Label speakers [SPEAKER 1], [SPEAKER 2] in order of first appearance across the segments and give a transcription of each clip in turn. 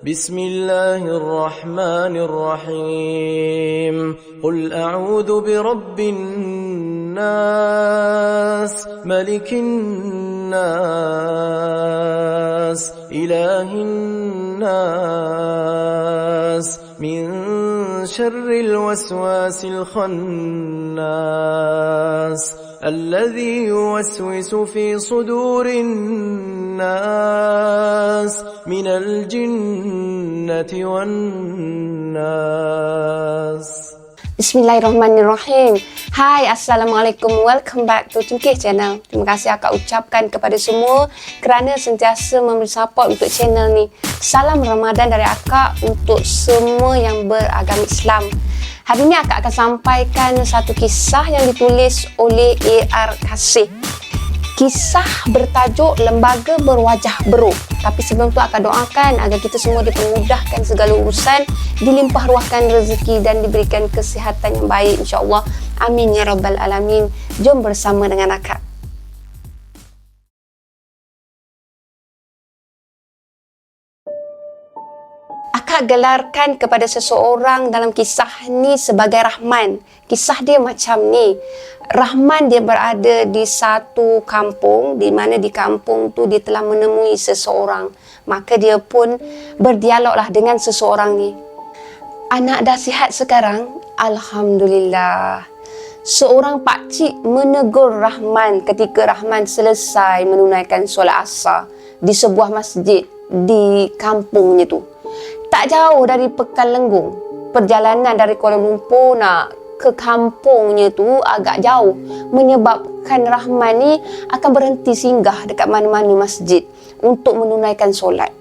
[SPEAKER 1] بسم الله الرحمن الرحيم قل أعوذ برب الناس ملك الناس إله الناس من شر الوسواس الخناس الذي يوسوس في صدور الناس من الجنة والناس.
[SPEAKER 2] Bismillahirrahmanirrahim. Hai, Assalamualaikum. Welcome back to Cungkih Channel. Terima kasih akak ucapkan kepada semua kerana sentiasa memberi support untuk channel ni. Salam Ramadan dari akak untuk semua yang beragama Islam. Hari ini akak akan sampaikan satu kisah yang ditulis oleh A.R. Kasih. Kisah bertajuk Lembaga Berwajah Beruk. Tapi sebelum tu akak doakan agar kita semua dipermudahkan segala urusan, dilimpah ruahkan rezeki dan diberikan kesihatan yang baik insya-Allah. Amin ya rabbal alamin. Jom bersama dengan akak. Akak gelarkan kepada seseorang dalam kisah ni sebagai Rahman. Kisah dia macam ni. Rahman dia berada di satu kampung, di mana di kampung tu dia telah menemui seseorang. Maka dia pun berdialoglah dengan seseorang ni. Anak dah sihat sekarang? Alhamdulillah. Seorang pakcik menegur Rahman ketika Rahman selesai menunaikan solat asar di sebuah masjid di kampungnya tu. Tak jauh dari Pekanlenggung. Perjalanan dari Kuala Lumpur nak ke kampungnya tu agak jauh, menyebabkan Rahman ni akan berhenti singgah dekat mana-mana masjid untuk menunaikan solat.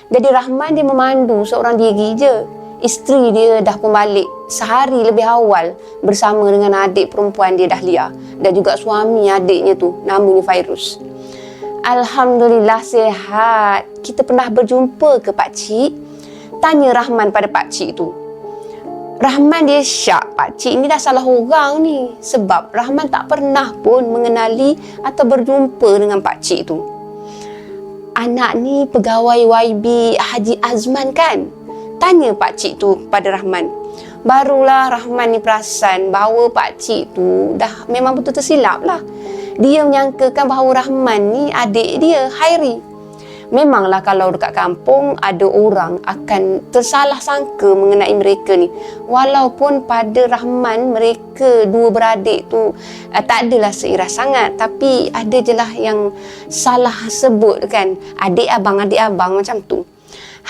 [SPEAKER 2] Jadi Rahman dia memandu seorang diri je. Isteri dia dah pun balik sehari lebih awal bersama dengan adik perempuan dia Dahlia dan juga suami adiknya tu namanya Fairuz. Alhamdulillah sihat. Kita pernah berjumpa ke pakcik? Tanya Rahman pada pakcik tu. Rahman dia syak, pakcik ni dah salah orang ni. Sebab Rahman tak pernah pun mengenali atau berjumpa dengan pakcik tu. Anak ni pegawai YB Haji Azman kan? Tanya pakcik tu pada Rahman. Barulah Rahman ni perasan bahawa pakcik tu dah memang betul tersilap lah. Dia menyangkakan bahawa Rahman ni adik dia, Hairi. Memanglah kalau dekat kampung ada orang akan tersalah sangka mengenai mereka ni. Walaupun pada Rahman mereka dua beradik tu tak adalah seiras sangat, tapi ada je lah yang salah sebut kan. Adik abang macam tu.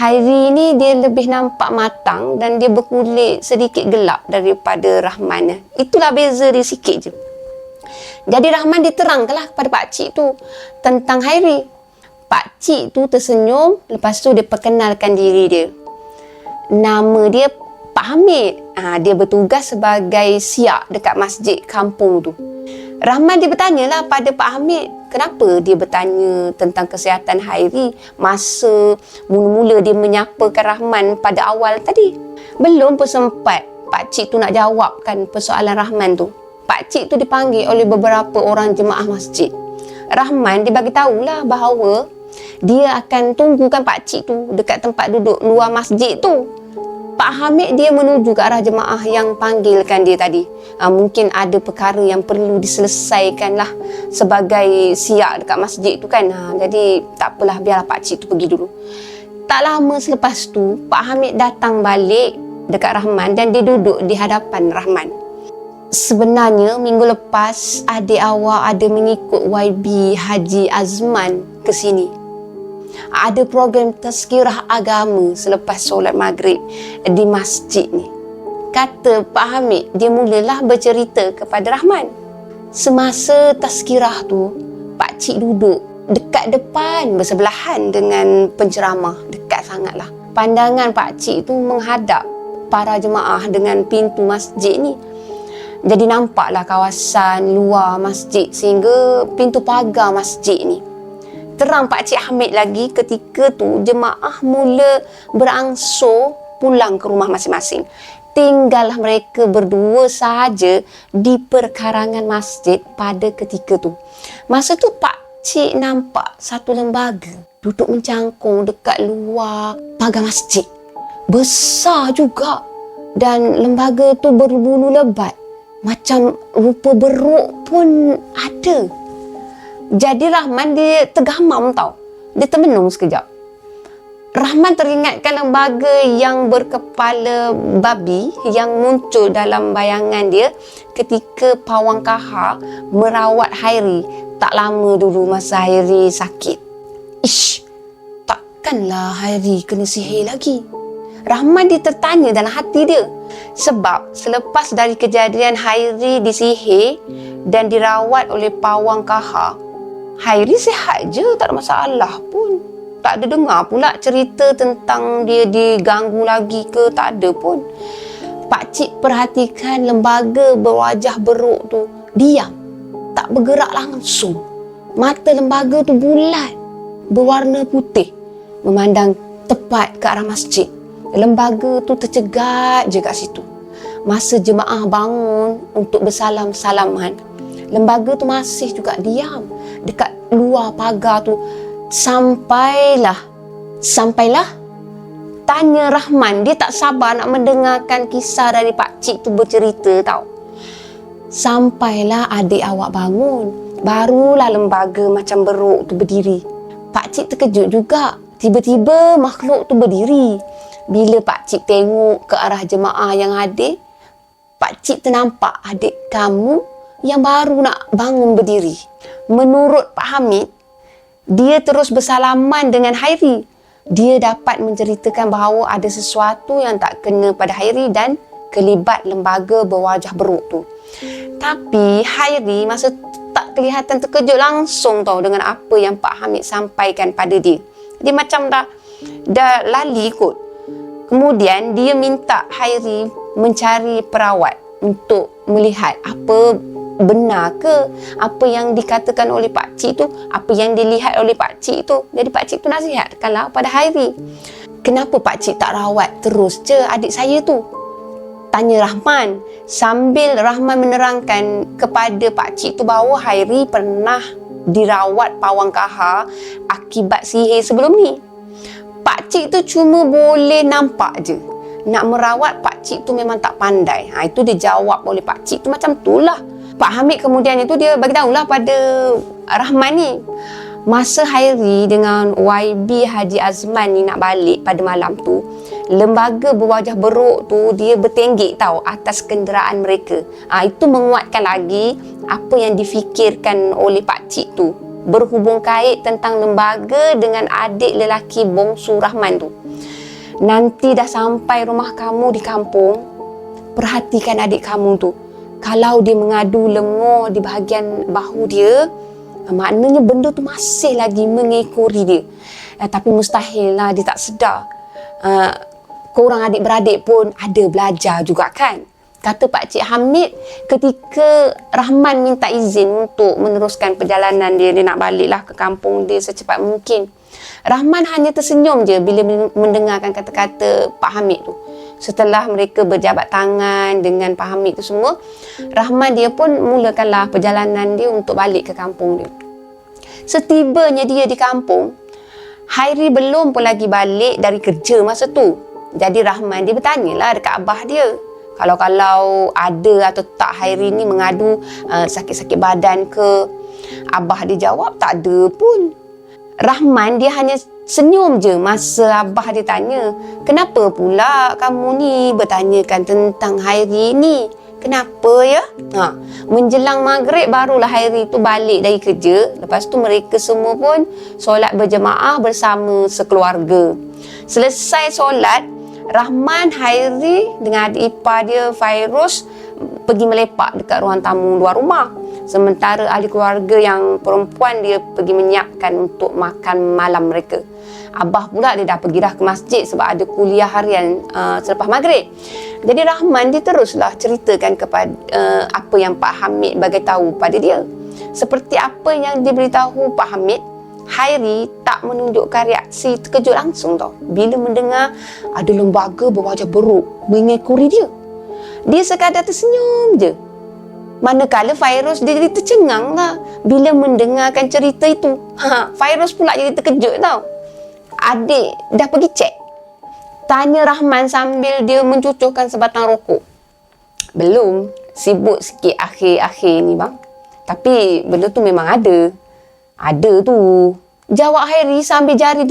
[SPEAKER 2] Hairi ni dia lebih nampak matang dan dia berkulit sedikit gelap daripada Rahman. Itulah beza dia sikit je. Jadi Rahman diterangkanlah kepada pakcik tu tentang Hairi. Pakcik tu tersenyum, lepas tu dia perkenalkan diri dia. Nama dia Pak Hamid. Dia bertugas sebagai siak dekat masjid kampung tu. Rahman dia bertanyalah pada Pak Hamid, kenapa dia bertanya tentang kesihatan Hairi masa mula-mula dia menyapakan Rahman pada awal tadi. Belum pun sempat pakcik tu nak jawabkan persoalan Rahman tu. Pakcik tu dipanggil oleh beberapa orang jemaah masjid. Rahman dia bagi tahulah bahawa dia akan tunggukan pakcik tu dekat tempat duduk luar masjid tu. Pak Hamid dia menuju ke arah jemaah yang panggilkan dia tadi. Mungkin ada perkara yang perlu diselesaikan lah sebagai siak dekat masjid tu kan. Jadi tak apalah, biarlah pakcik tu pergi dulu. Tak lama selepas tu Pak Hamid datang balik dekat Rahman dan dia duduk di hadapan Rahman. Sebenarnya minggu lepas adik awak ada mengikut YB Haji Azman ke sini. Ada program tazkirah agama selepas solat maghrib di masjid ni. Kata Pak Hamid, dia mulalah bercerita kepada Rahman. Semasa tazkirah tu, pakcik duduk dekat depan bersebelahan dengan penceramah. Dekat sangatlah. Pandangan pakcik tu menghadap para jemaah dengan pintu masjid ni. Jadi nampaklah kawasan luar masjid sehingga pintu pagar masjid ni. Terang Pakcik Hamid lagi ketika tu jemaah mula berangsur pulang ke rumah masing-masing. Tinggallah mereka berdua sahaja di perkarangan masjid pada ketika tu. Masa tu Pak Pakcik nampak satu lembaga duduk mencangkung dekat luar pagar masjid. Besar juga. Dan lembaga tu berbulu lebat. Macam rupa beruk pun ada. Jadi Rahman dia tergamam tau. Dia termenung sekejap. Rahman teringatkan lembaga yang berkepala babi yang muncul dalam bayangan dia ketika Pawang Kahar merawat Hairi tak lama dulu masa Hairi sakit. Ish, takkanlah Hairi kena sihir lagi? Rahman dia tertanya dalam hati dia. Sebab selepas dari kejadian Hairi disihir dan dirawat oleh Pawang Kahar, Hairi sihat je, tak ada masalah pun. Tak ada dengar pula cerita tentang dia diganggu lagi ke, tak ada pun. Pakcik perhatikan lembaga berwajah beruk tu diam, tak bergerak langsung. Mata lembaga tu bulat, berwarna putih, memandang tepat ke arah masjid. Lembaga tu tercegat je kat situ. Masa jemaah bangun untuk bersalam-salaman, lembaga tu masih juga diam dekat luar pagar tu. Sampailah. Tanya Rahman. Dia tak sabar nak mendengarkan kisah dari pakcik tu bercerita tau. Sampailah adik awak bangun, barulah lembaga macam beruk tu berdiri. Pakcik terkejut juga. Tiba-tiba makhluk tu berdiri. Bila pakcik tengok ke arah jemaah yang hadir, pakcik ternampak adik kamu yang baru nak bangun berdiri. Menurut Pak Hamid, dia terus bersalaman dengan Hairi. Dia dapat menceritakan bahawa ada sesuatu yang tak kena pada Hairi dan kelibat lembaga berwajah beruk tu. Tapi Hairi masa tak kelihatan terkejut langsung tau dengan apa yang Pak Hamid sampaikan pada dia. Dia macam dah lali kot. Kemudian dia minta Hairi mencari perawat untuk melihat apa benar ke apa yang dikatakan oleh pakcik tu, apa yang dilihat oleh pakcik tu. Jadi pakcik tu nasihatkanlah pada Hairi. Kenapa pakcik tak rawat terus je adik saya tu? Tanya Rahman. Sambil Rahman menerangkan kepada pakcik tu bahawa Hairi pernah dirawat Pawang Kahar akibat sihir sebelum ni. Pakcik tu cuma boleh nampak je. Nak merawat pakcik tu memang tak pandai. Itu dia jawab oleh pakcik tu macam tu lah. Pak Hamid kemudian itu dia bagi tahulah pada Rahman ni. Masa Hairi dengan YB Haji Azman ni nak balik pada malam tu, lembaga berwajah beruk tu dia bertenggek tau atas kenderaan mereka. Itu menguatkan lagi apa yang difikirkan oleh pakcik tu. Berhubung kait tentang lembaga dengan adik lelaki bongsu Rahman tu. Nanti dah sampai rumah kamu di kampung, perhatikan adik kamu tu. Kalau dia mengadu lenguh di bahagian bahu dia, maknanya benda tu masih lagi mengekori dia. Tapi mustahil lah dia tak sedar. Korang adik-beradik pun ada belajar juga kan? Kata Pakcik Hamid ketika Rahman minta izin untuk meneruskan perjalanan dia. Dia nak baliklah ke kampung dia secepat mungkin. Rahman hanya tersenyum je bila mendengarkan kata-kata Pak Hamid tu. Setelah mereka berjabat tangan dengan Pak Hamid tu semua, Rahman dia pun mulakanlah perjalanan dia untuk balik ke kampung dia. Setibanya dia di kampung, Hairi belum pun lagi balik dari kerja masa tu. Jadi Rahman dia bertanyalah dekat abah dia. Kalau ada atau tak Hairi ni mengadu sakit-sakit badan ke. Abah dia jawab tak ada pun. Rahman dia hanya senyum je masa abah dia tanya, kenapa pula kamu ni bertanyakan tentang Hairi ni? Kenapa ya? Menjelang maghrib barulah Hairi tu balik dari kerja. Lepas tu mereka semua pun solat berjemaah bersama sekeluarga. Selesai solat, Rahman, Hairi dengan adik ipar dia Fairuz pergi melepak dekat ruang tamu luar rumah. Sementara ahli keluarga yang perempuan dia pergi menyiapkan untuk makan malam mereka. Abah pula dia dah pergi dah ke masjid sebab ada kuliah harian selepas maghrib. Jadi Rahman dia teruslah ceritakan kepada apa yang Pak Hamid bagi tahu pada dia. Seperti apa yang dia beritahu Pak Hamid, Hairi tak menunjukkan reaksi terkejut langsung tau bila mendengar ada lembaga berwajah beruk mengekori dia. Dia sekadar tersenyum je. Manakala Fairuz dia jadi tercengang lah Bila mendengarkan cerita itu, Fairuz pula jadi terkejut tau. Adik dah pergi cek. Tanya Rahman sambil dia mencucurkan sebatang rokok. Belum, sibuk sikit akhir-akhir ni bang. Tapi benda tu memang ada. Ada tu. Jawab Hairi sambil jari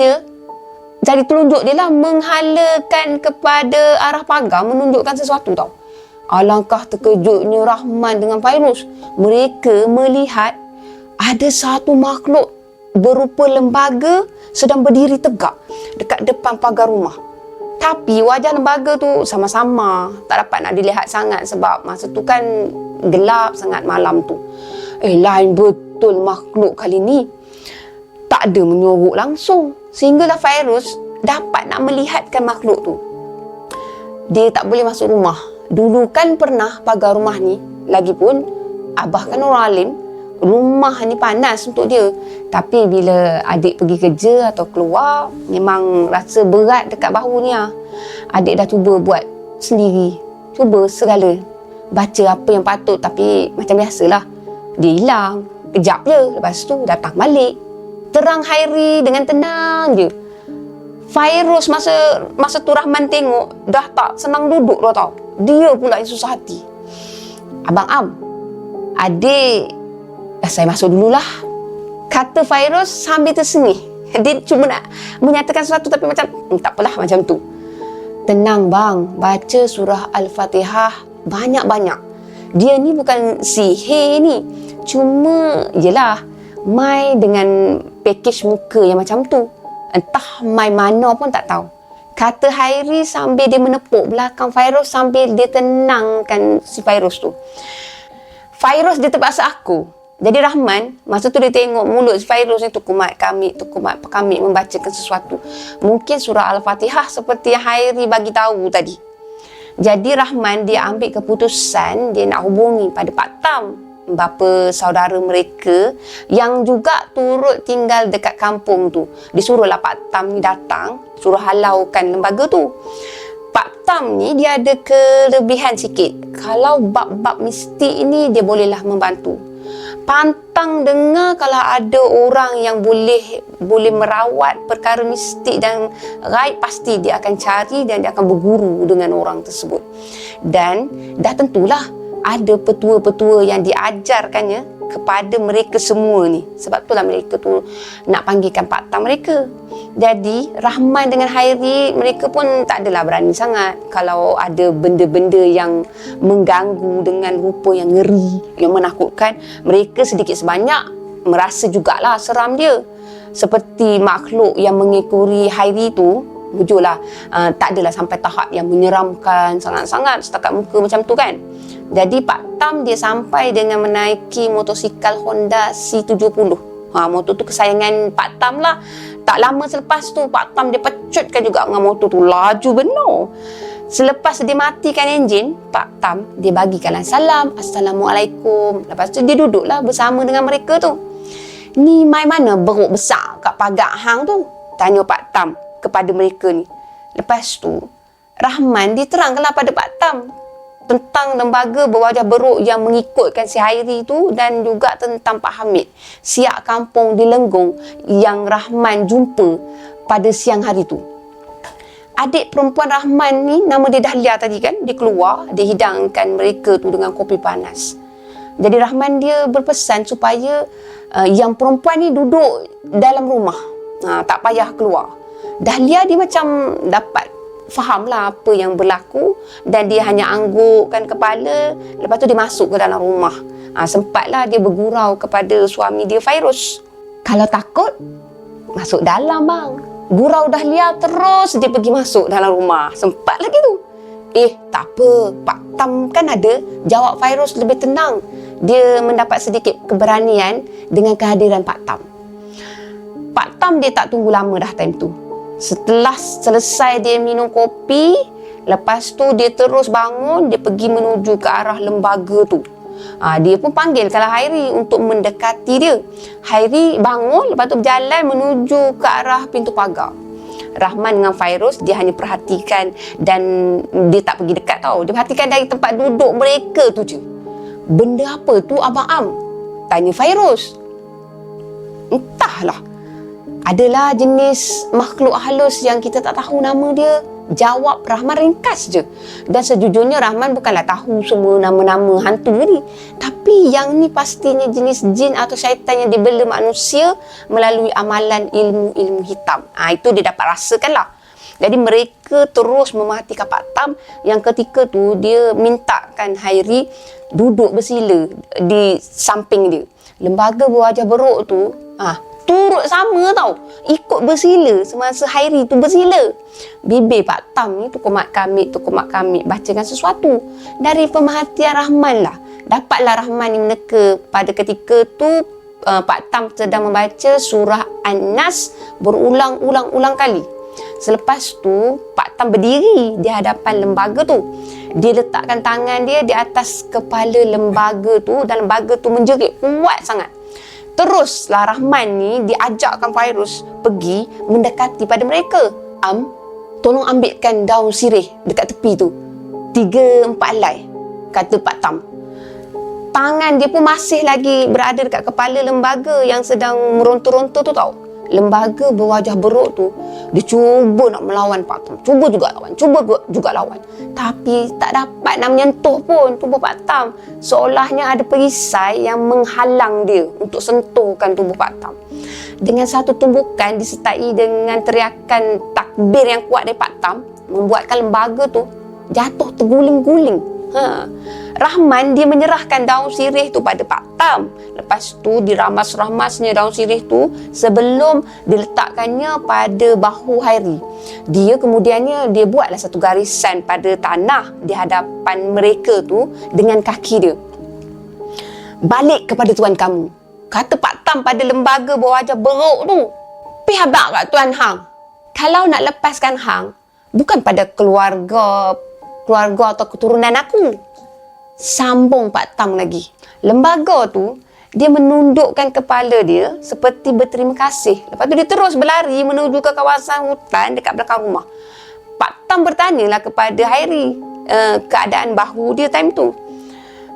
[SPEAKER 2] telunjuk dia lah menghalakan kepada arah pagar menunjukkan sesuatu tau. Alangkah terkejutnya Rahman dengan Fairuz. Mereka melihat ada satu makhluk berupa lembaga sedang berdiri tegak dekat depan pagar rumah. Tapi wajah lembaga tu sama-sama, tak dapat nak dilihat sangat sebab masa tu kan gelap sangat malam tu. Lain betul makhluk kali ni. Tak ada menyorok langsung. Sehinggalah Fairuz dapat nak melihatkan makhluk tu. Dia tak boleh masuk rumah. Dulu kan pernah pagar rumah ni. Lagipun abah kan orang alim. Rumah ni panas untuk dia. Tapi bila adik pergi kerja atau keluar, memang rasa berat dekat bahu ni lah. Adik dah cuba buat sendiri. Cuba segala. Baca apa yang patut tapi macam biasalah. Dia hilang. Kejap je. Lepas tu datang balik. Terang Hairi dengan tenang je. Fairuz masa tu Rahman tengok dah tak senang duduk dah tau. Dia pula yang susah hati. Abang Am, adik saya masuk dululah, kata Fairuz sambil tersengih. Dia cuma nak menyatakan sesuatu tapi macam tak apalah macam tu. Tenang bang, baca surah Al-Fatihah banyak-banyak. Dia ni bukan sihir ni. Cuma yelah, mai dengan pakej muka yang macam tu. Entah mai mana pun tak tahu. Kata Hairi sambil dia menepuk belakang Fairuz sambil dia tenangkan si Fairuz tu. Fairuz dia terpaksa aku. Jadi Rahman, masa tu dia tengok mulut si Fairuz ni tukumat kamik membacakan sesuatu. Mungkin surah Al-Fatihah seperti yang Hairi bagi tahu tadi. Jadi Rahman dia ambil keputusan dia nak hubungi pada Pak Tam, bapa saudara mereka yang juga turut tinggal dekat kampung tu. Disuruhlah Pak Tam ni datang, suruh halaukan lembaga tu. Pak Tam ni dia ada kelebihan sikit. Kalau bab-bab mistik ni dia bolehlah membantu. Pantang dengar kalau ada orang yang boleh merawat perkara mistik dan gaib, pasti dia akan cari dan dia akan berguru dengan orang tersebut. Dan dah tentulah ada petua-petua yang diajarkannya kepada mereka semua ni. Sebab itulah mereka tu nak panggilkan Pak Tam mereka. Jadi Rahman dengan Hairi mereka pun tak adalah berani sangat kalau ada benda-benda yang mengganggu dengan rupa yang ngeri, yang menakutkan. Mereka sedikit sebanyak merasa jugalah seram dia. Seperti makhluk yang mengekori Hairi tu, jujurlah tak adalah sampai tahap yang menyeramkan sangat-sangat setakat muka macam tu kan. Jadi Pak Tam dia sampai dengan menaiki motosikal Honda C70. Motor tu kesayangan Pak Tam lah. Tak lama selepas tu Pak Tam dia pecutkan juga dengan motor tu, laju benar. Selepas dia matikan enjin, Pak Tam dia bagikanlah salam, Assalamualaikum. Lepas tu dia duduklah bersama dengan mereka tu. Ni mai mana beruk besar kat pagar hang tu? Tanya Pak Tam kepada mereka ni. Lepas tu Rahman diterangkanlah pada Pak Tam tentang lembaga berwajah beruk yang mengikutkan si Hairi tu, dan juga tentang Pak Hamid, siak kampung di Lenggong yang Rahman jumpa pada siang hari tu. Adik perempuan Rahman ni nama dia Dahlia tadi kan, dia keluar, dia hidangkan mereka tu dengan kopi panas. Jadi Rahman dia berpesan supaya yang perempuan ni duduk dalam rumah, tak payah keluar. Dahlia dia macam dapat fahamlah apa yang berlaku dan dia hanya anggukkan kepala. Lepas tu dia masuk ke dalam rumah. Sempatlah dia bergurau kepada suami dia Fairuz. Kalau takut, masuk dalam bang. Gurau Dahlia terus dia pergi masuk dalam rumah. Sempat lagi tu. Tak apa, Pak Tam kan ada. Jawab Fairuz lebih tenang. Dia mendapat sedikit keberanian dengan kehadiran Pak Tam. Pak Tam dia tak tunggu lama dah time tu. Setelah selesai dia minum kopi, lepas tu dia terus bangun, dia pergi menuju ke arah lembaga tu. Dia pun panggil kalau Hairi untuk mendekati dia. Hairi bangun, lepas tu berjalan menuju ke arah pintu pagar. Rahman dengan Fairuz dia hanya perhatikan dan dia tak pergi dekat tau. Dia perhatikan dari tempat duduk mereka tu je. Benda apa tu Abang Am? Tanya Fairuz. Entahlah. Adalah jenis makhluk halus yang kita tak tahu nama dia. Jawab Rahman ringkas je. Dan sejujurnya Rahman bukanlah tahu semua nama-nama hantu ni. Tapi yang ni pastinya jenis jin atau syaitan yang dibela manusia melalui amalan ilmu-ilmu hitam. Itu dia dapat rasakan lah. Jadi mereka terus mematikan Pak Tam, yang ketika tu dia mintakan Hairi duduk bersila di samping dia. Lembaga berwajah beruk tu turut sama tau, ikut bersila semasa Hairi tu bersila. Bibir Pak Tam ni tukumat kamit bacakan sesuatu. Dari pemerhatian Rahman lah, dapatlah Rahman ni meneka pada ketika tu Pak Tam sedang membaca surah An-Nas berulang-ulang kali. Selepas tu Pak Tam berdiri di hadapan lembaga tu. Dia letakkan tangan dia di atas kepala lembaga tu, dan lembaga tu menjerit kuat sangat. Teruslah Rahman ni diajakkan Fairuz pergi mendekati pada mereka. Tolong ambilkan daun sirih dekat tepi tu, 3-4 helai, kata Pak Tam. Tangan dia pun masih lagi berada dekat kepala lembaga yang sedang meronta-ronta tu tau. Lembaga berwajah beruk tu, dia cuba nak melawan Pak Tam. Cuba juga lawan. Tapi tak dapat nak menyentuh pun tubuh Pak Tam. Seolahnya ada perisai yang menghalang dia untuk sentuhkan tubuh Pak Tam. Dengan satu tumbukan disertai dengan teriakan takbir yang kuat dari Pak Tam, membuatkan lembaga tu jatuh terguling-guling. Rahman dia menyerahkan daun sirih tu pada Pak Tam. Lepas tu diramas-ramasnya daun sirih tu sebelum diletakkannya pada bahu Hairi. Dia kemudiannya dia buatlah satu garisan pada tanah di hadapan mereka tu dengan kaki dia. Balik kepada tuan kamu, kata Pak Tam pada lembaga berwajah beruk tu. Pi habaq kat tuan hang. Kalau nak lepaskan hang, bukan pada keluarga atau keturunan aku. Sambung Pak Tam lagi. Lembaga tu dia menundukkan kepala dia seperti berterima kasih. Lepas tu dia terus berlari menuju ke kawasan hutan dekat belakang rumah. Pak Tam bertanyalah kepada Hairi keadaan bahu dia time tu.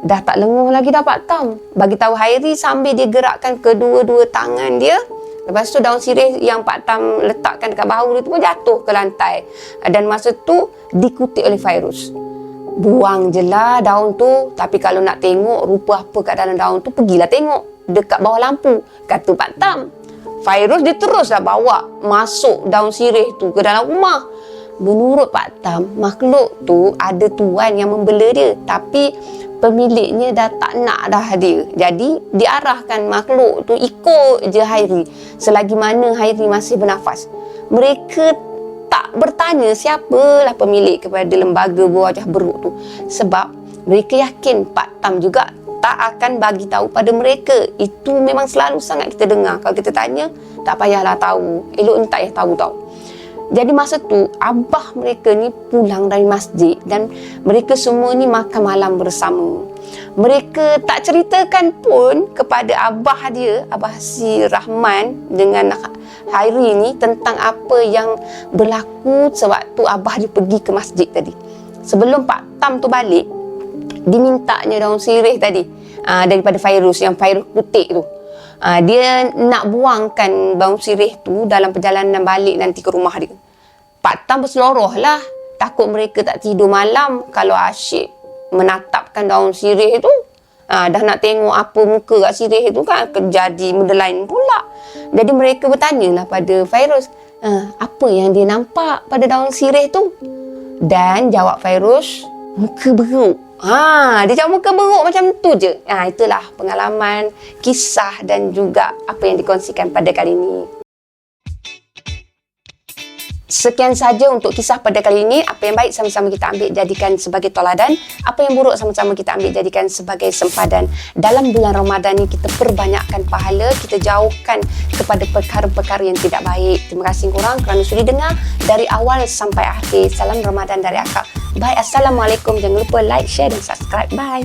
[SPEAKER 2] Dah tak lenguh lagi dah Pak Tam, bagi tahu Hairi sambil dia gerakkan kedua-dua tangan dia. Lepas tu daun sirih yang Pak Tam letakkan dekat bahu dia tu pun jatuh ke lantai. Dan masa tu dikutip oleh Fairuz. Buang je lah daun tu. Tapi kalau nak tengok rupa apa kat dalam daun tu, pergilah tengok dekat bawah lampu, kata Pak Tam. Fairuz dia teruslah bawa masuk daun sirih tu ke dalam rumah. Menurut Pak Tam, makhluk tu ada tuan yang membela dia. Tapi pemiliknya dah tak nak dah dia. Jadi diarahkan makhluk tu ikut je Hairi selagi mana Hairi masih bernafas. Mereka tak bertanya siapalah pemilik kepada lembaga berwajah beruk tu, sebab mereka yakin Pak Tam juga tak akan bagi tahu pada mereka. Itu memang selalu sangat kita dengar. Kalau kita tanya, tak payahlah tahu, elok ni tak payah tahu tau. Jadi masa tu abah mereka ni pulang dari masjid dan mereka semua ni makan malam bersama. Mereka tak ceritakan pun kepada abah dia, abah si Rahman dengan Hairi ni, tentang apa yang berlaku sewaktu abah dia pergi ke masjid tadi. Sebelum Pak Tam tu balik, dimintanya daun sirih tadi daripada Fairuz, yang Fairuz kutip tu. Dia nak buangkan daun sirih tu dalam perjalanan balik nanti ke rumah dia. Pak Tam berseloroh lah, takut mereka tak tidur malam kalau asyik menatapkan daun sirih tu. Dah nak tengok apa muka kat sirih tu kan, jadi benda lain pula. Jadi mereka bertanyalah pada Fairuz, apa yang dia nampak pada daun sirih tu? Dan jawab Fairuz, muka beruk. Dia jawab muka beruk macam tu je. Itulah pengalaman, kisah dan juga apa yang dikongsikan pada kali ini. Sekian saja untuk kisah pada kali ini. Apa yang baik sama-sama kita ambil jadikan sebagai toladan. Apa yang buruk sama-sama kita ambil jadikan sebagai sempadan. Dalam bulan Ramadan ni kita perbanyakkan pahala, kita jauhkan kepada perkara-perkara yang tidak baik. Terima kasih korang kerana sudi dengar dari awal sampai akhir. Salam Ramadan dari Akak. Bye. Assalamualaikum. Jangan lupa like, share dan subscribe. Bye.